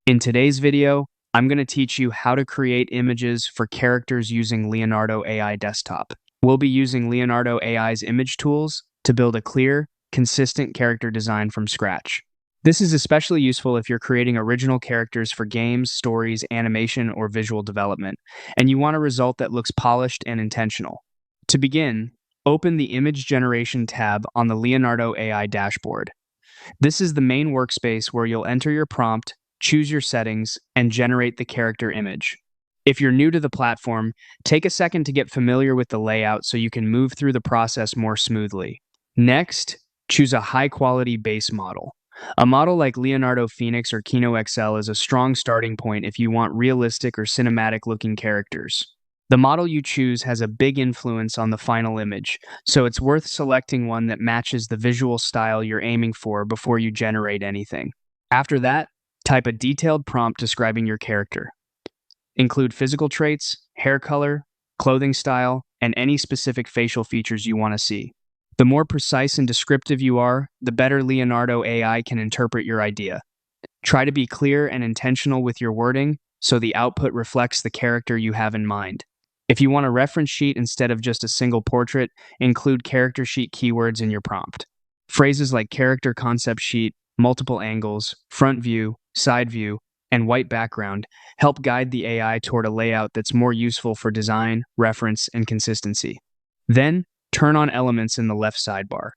In today's video, I'm going to teach you how to create images for characters using Leonardo AI Desktop. We'll be using Leonardo AI's image tools to build a clear, consistent character design from scratch. This is especially useful if you're creating original characters for games, stories, animation, or visual development, and you want a result that looks polished and intentional. To begin, open the Image Generation tab on the Leonardo AI dashboard. This is the main workspace where you'll enter your prompt, choose your settings, and generate the character image. If you're new to the platform, take a second to get familiar with the layout so you can move through the process more smoothly. Next, choose a high-quality base model. A model like Leonardo Phoenix or Kino XL is a strong starting point if you want realistic or cinematic-looking characters. The model you choose has a big influence on the final image, so it's worth selecting one that matches the visual style you're aiming for before you generate anything. After that, type a detailed prompt describing your character. Include physical traits, hair color, clothing style, and any specific facial features you want to see. The more precise and descriptive you are, the better Leonardo AI can interpret your idea. Try to be clear and intentional with your wording so the output reflects the character you have in mind. If you want a reference sheet instead of just a single portrait, include character sheet keywords in your prompt. Phrases like character concept sheet, multiple angles, front view, side view, and white background help guide the AI toward a layout that's more useful for design, reference, and consistency. Then, turn on elements in the left sidebar.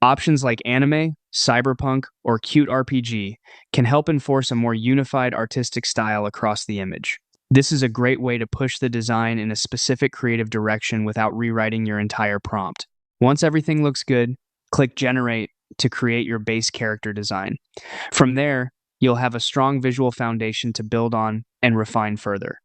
Options like anime, cyberpunk, or cute RPG can help enforce a more unified artistic style across the image. This is a great way to push the design in a specific creative direction without rewriting your entire prompt. Once everything looks good, click Generate to create your base character design. From there, you'll have a strong visual foundation to build on and refine further.